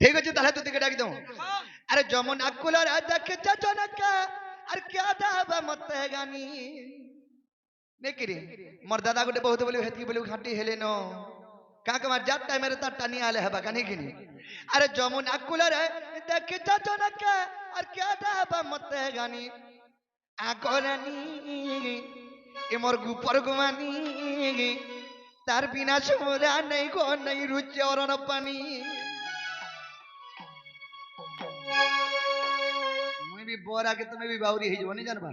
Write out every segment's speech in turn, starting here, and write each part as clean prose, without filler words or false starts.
ঠিক আছে তাহলে তুই দিকে ডাকি দাও আরে যমুনা কুলার দেখে জনকা আর क्या দাবা মতে গানি নেকিরে মোর দাদা গোটে বহুত বলি হেতি বলি ঘাটি হেলে ন কাকে মার যাত টাইমের তার টানি আলে হবা কানি কিনি আরে যমুনা কুলার দেখে জনকা আর क्या দাবা মতে গানি আকরানি এ মোর গুপর গুমানি তার বিনা সমরা নেই গো নেই রুচে অরণ পানি মুই বি বরা কে তুমি বি বাউরি হই যাবনি জানবা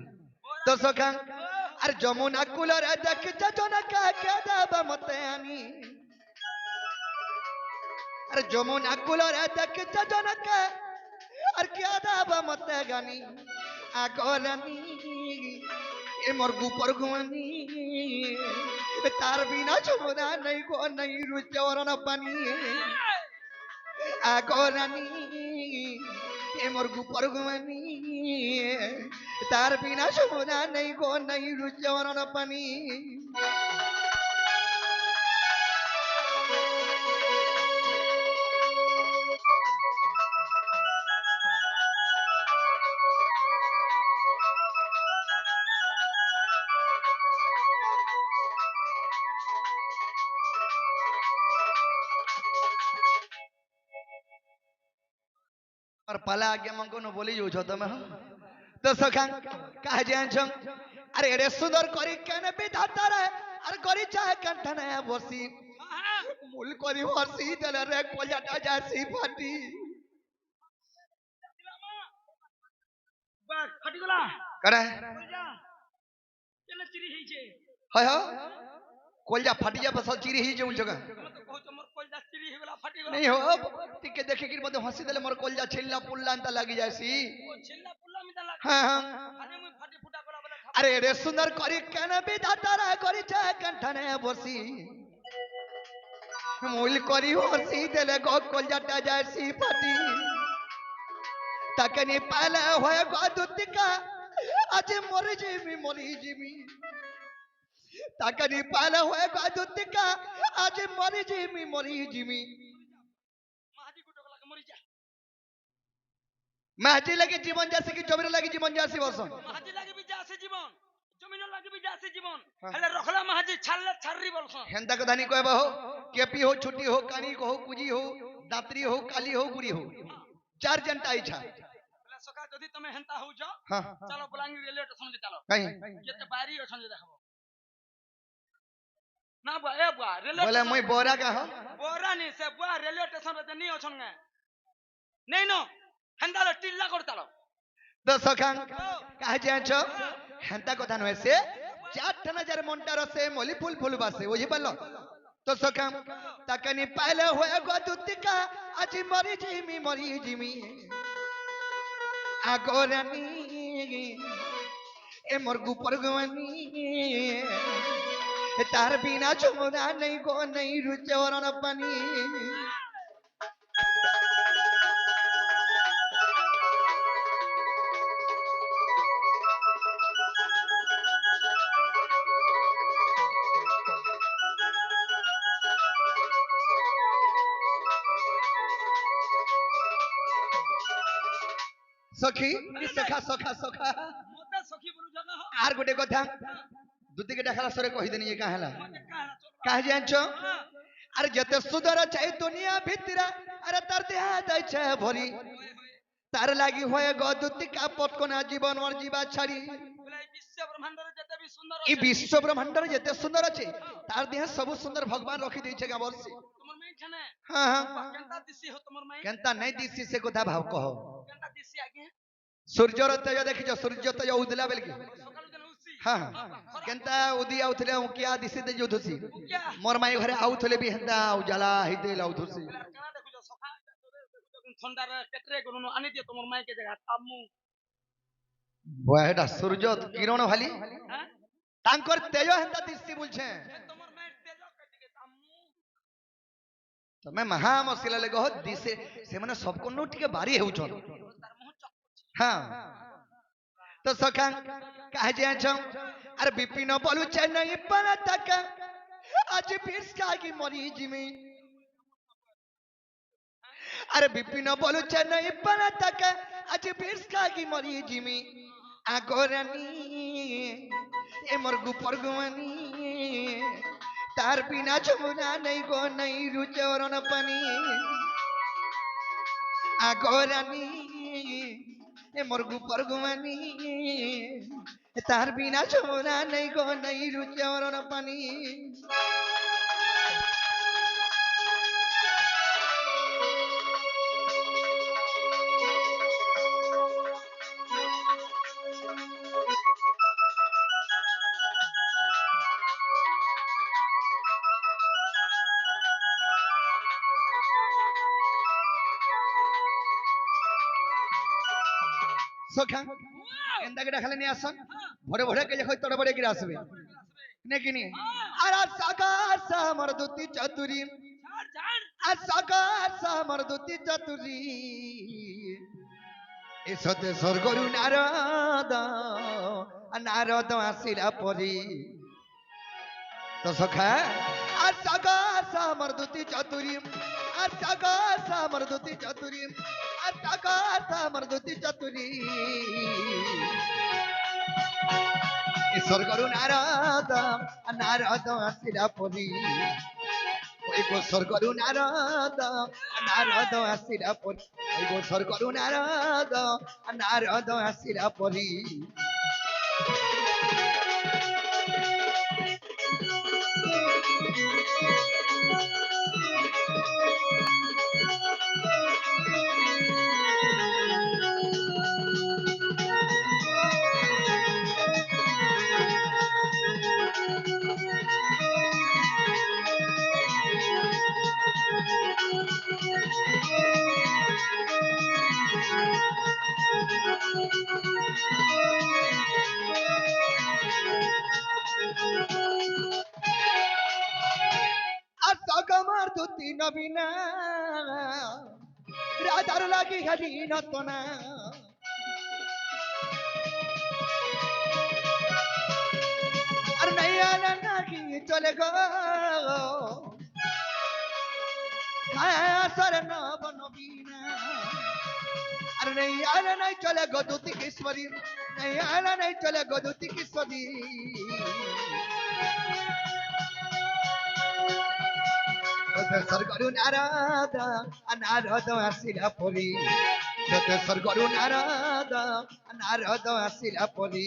তো সখাং আর যমুনা কুলার দেখে জনকা কে দাবা মতে আনি আর যমুনা কুলার দেখে জনকা আর কে দাবা মতে গানি আকরানি এ মোর গুপর গুমানি তার বিনা সমরা নেই গো নেই রুচে অরণ পানি আকরানি এ মোর গুপর গুমানি তার বিনা সমরা নেই গো নেই রুচে অরণ পানি और पला आगे मंको न बोली जो छो તમે तो सखा कह जान छम अरे रे सुंदर करी केने विधाता रे अरे करी चाहे कंठने बसी मूल करी हसी दले रे कोजाटा जासी फाटी বাস ফাটি গলা करे কইজা কেন চিরি হইছে हाय हो कोलजा फाटी जा बस चिरी ही जो जगह তুমি তো কইছো মোর কইজা চিরি হই গলা ফাটি গলা नहीं हो टिके देखे कि मते हसी दले मोर कोलजा छिल्ला पुल्ला अंत लागी जासी ও ছিল্লা পুল্লা মিতা লাগ हां हां আরে মুই ফাটি ফুটা গলা বলে খাব अरे रे सुंदर करी केने विधाता रे करी चाहे कंठने बसी मूल करी हसी दले गो कोलजाटा जासी फाटी तकनी पाले होय गदुतिका आज मरि जिमी तकनी पाले होय गदुतिका आज मरि जिमी মাহাদি গুটো গলা মরি যা महती लगी जीवन जैसे कि जमीन लगी जीवन जैसी बसन মাহাদি লাগি যা আছে জীবন জমিন লাগি যা আছে জীবন হেলে রখলা মাহাদি ছাড়লে ছাড়রি বলছ हेंदा को धानी कहबा हो केपी हो छुट्टी हो कानी को हो कुजी हो दात्री हो काली हो गुरी हो चार जनता इच्छा বলে সকা যদি তুমি হেনতা হউ যাও हां চলো বলাঙ্গি রেলওয়ে স্টেশন কে চলো कहीं যেতে বাইরে অছন যে দেখাবো না বুয়া এ বুয়া রেলওয়ে बोले मुई बोरा का हो बोरा नहीं से बुआ रेलवे स्टेशन पे नहीं अछन गे नहीं नो हंदालो टिल्ला करतालो तो सखां कहे जान छो हेंदा को धान से चार ठना जार मोंटार से मोली फूल फूल बासे ओही बल्लो तो सखां तकनी पाले होय गदुतिका आज मरि जिमी आगोरानी ए मोर गुपर गुवानी तार बिना छोरा नहीं गो नहीं रुचे वरण पानी सखी सखा सखा सखा मोते सखी बोलू जगह हो आर गोटे कथा दुती के देखला सरे कहि देनी ये काहेला मोते कहला चल काहे जानछो अरे जते सुदर चाहि दुनिया भितरा अरे तार देह दै छे भरी तार लागी होय गदुतिका पटकोना जीवन और जीवा छाड़ी बोले विश्व ब्रह्मांड रे जते भी सुंदर ई विश्व ब्रह्मांड रे जते सुंदर अछि तार देह सब सुंदर भगवान रखि दै छे गाबरसी तुमर में छने हां हां केनता दिसी हो तुमर में केनता नहीं दिसी से कथा भाव कहो केनता दिसी आगे सूर्यर तेज देखिछ सूर्य तेज उदला बेल की सकाल जन उसी हां केनता उदी आउथले उकिया दिसी दे जोधुसी क्या मोर माई घरे आउथले भी हेंदा उजाला हिते लाउथुसी कना देखु जो सखा ठंडा रे केतरे गनु आनी दियो तुमर माई के जगह तामु बहेडा सूर्य किरण खाली हैं तांकर तेज हेंदा दिसी बोलछे तुमर माई तेजो कटिके तामु तमे महा मुश्किल ले गहो दिसे से माने सब को टिके बारी हेउछन तार मुह चक हां तो सखा कहे जे छम अरे विपिन बोलु चेन्नई पर तक आज फिर की मरी जिमी আরে বিপিন বলছে নাই পারা তাকে আজ বিষ খাগি মরি জিমি আগরানি এ মরগু পরগুমানি তার বিনা যমুনা নাই গো নাই রুচরণ পানি আগরানি এ মরগু পরগুমানি তার বিনা যমুনা নাই গো নাই রুচরণ পানি সখা এন্দাকে দেখালে নিয়ে আসন ভরে ভরে কে যখন তোর বড়ে গিরে আসবে নাকি নি আর সাকার সামর দুতি চতুরি আর সাকার সামর দুতি চতুরি এসতে স্বর্গরু নারদ নারদ আসিলা পরি তো সখা আর সাকার সামর দুতি চতুরি আর সাকার সামর দুতি চতুরি আর সাকার সামর দুতি চতুরি স্বর্গরু নারদ নারদ আসিলা পরি ওই গো স্বর্গরু নারদ নারদ আসিলা পরি ওই গো স্বর্গরু নারদ নারদ আসিলা পরি আর তকমার দুতি নবীনা রাধার লাগি খালি নতনা আর নাইয়া নাকি চলে গো সর নব নবীনা আর নাইয়া নাই চলে গো দুতি কিশোরী নাইয়া নাই চলে গো দুতি কিশোরী স্বর্গরু নারদ নারদ আসিলা পরি স্বর্গরু নারদ নারদ আসিলা পরি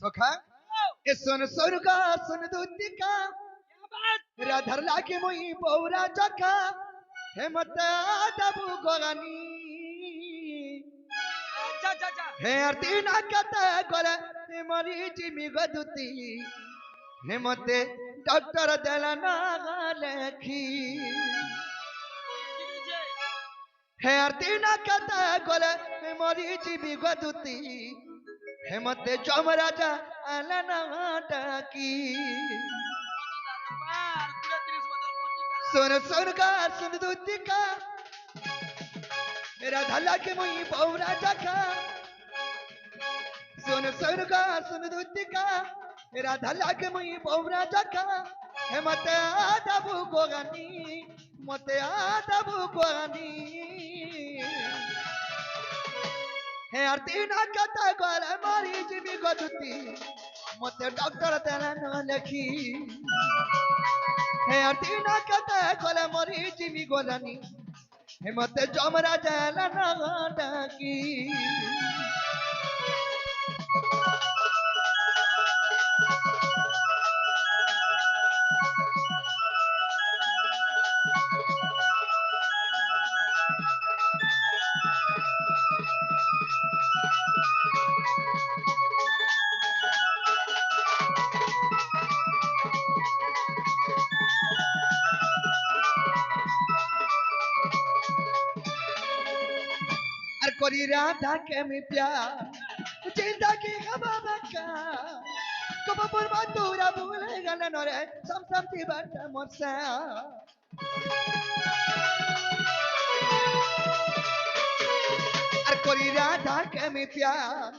সখা এ শোন স্বর্গা শোন দুতিকা রাধার লাগে মই বৌরা চখা হেমত দাবু গগানি হে আরতি না কতে গলে মরি জিমি গদুতি হেমতে ডক্টর দেলা না লেখি হে আরতি না কতে গলে মরি জিমি গদুতি হেমতে যমরাজা আলানা ডাকি শোন স্বর্গা শোন দুতিকা রাধা লাগে মই বৌরা চখা শোন স্বর্গা শোন দুতিকা রাধা লাগে মই বৌরা চখা হেমতে আদাবু গোগানি মতে আদাবু গোগানি হে আরতি না কথা গলে মারি জিমি গদুতি মতে ডক্টর দেলা না লেখি হে আরতি না কথা গলে মরি জিমি গোলানি হে মতে যমরাজ এলা না ডাকি करी राधा के मी प्यार जिंदगी हवा बका कब पर मधुरा भूले गले नरे समसमती बाटा मोरसा करी राधा के मी प्यार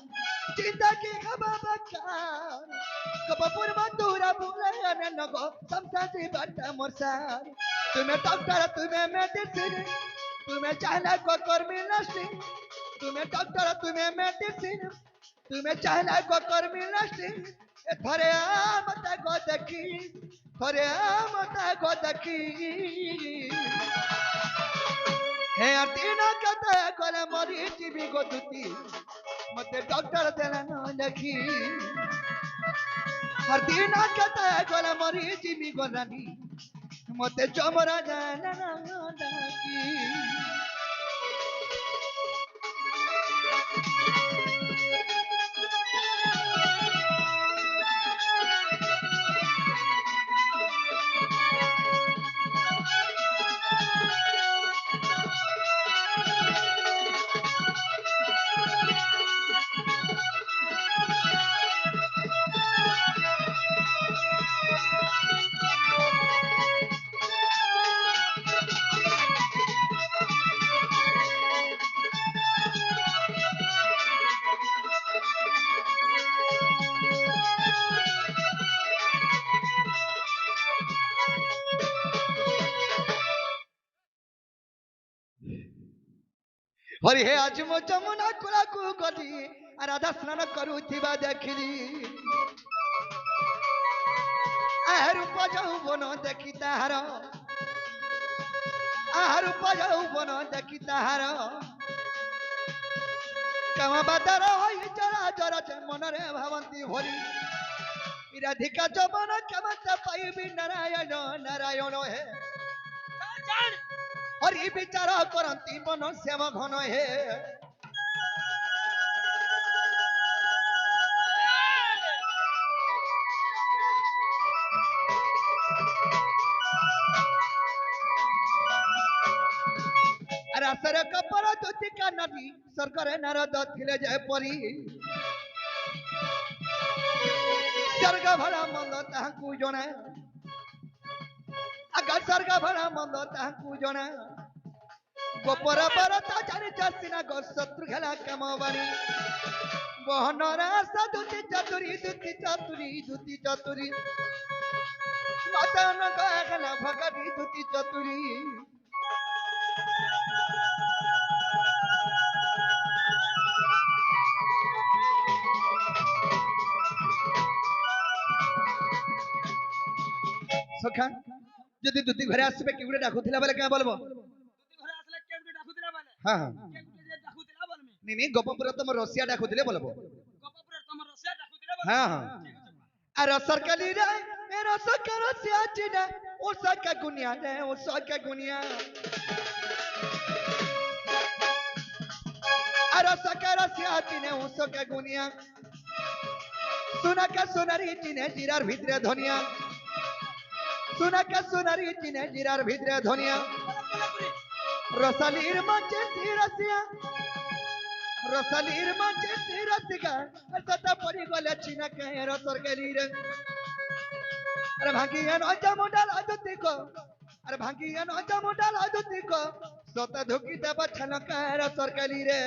जिंदगी हवा बका कब पर मधुरा भूले गले नको समसमती बाटा मोरसा तुम्हें डॉक्टर तुम्हें मेडिसिन तुम्हें चाहना को कर्मी नर्सिंग तुम्हें डॉक्टर तुम्हें मेडिसिन तुम्हें चाहना को कर्मी नर्सिंग थरे मत को देखी थरे मत को देखी हे अर्दिन कते कोले मरी जीवी को दुती मते डॉक्टर देला न देखी अर्दिन कते कोले मरी जीवी को रानी मते चमरा जाना न देखी हरि हे आज मो जमुना कुला को गली राधा स्नान करुथिबा देखिली रूप यौवन देखी ताहार रूप यौवन देखी ताहार कम बादर होई जरा जरा मन रे भावंती भरी राधिका जवन केमते पाइबी नारायण नारायण हे हरि विचार करती मन श्याम घन हे रासर कपर ज्योतिका नदी सरकार नारद थिले जय परी स्वर्ग भला मंद ताहाकू जणे आगा स्वर्ग भला मंद ताहाकू जणे गोपर बरता जानि चासिना गो शत्रु खेला कमवानी बहन रासा दुति चतुरी दुति चतुरी दुति चतुरी मतन गहना भगरी दुति चतुरी सखा जदि दुति घरे आसबे कि गुडे डाकुथिला बेले का बोलबो दुति घरे आसले के गुटे डाकुतिला बेले हां हां के गुटे जे डाकुतिला बोलमी नी गोपपुर तुम रसिया डाकुथिले बोलबो गोपपुर तुम रसिया डाकुतिला बोलमी हां हां आ रसरकली रे ए रसकर रसिया चिना ओ सका गुनिया रे ओ सका गुनिया आ रसकर रसिया चिने ओ सका गुनिया सुना का सुनारी चिने जिरार भितरे धनिया सुना का सुनारी चिने जिरार भितरे धनिया रसालीर माचे रसिया रसालीर माचे रसिका सता पड़ी गले चिना कहे रसरकली रे अरे भागिया नजा मोडाल आदती को अरे भागिया नजा मोडाल आदती को सता धुकी दबा छलका रसरकली रे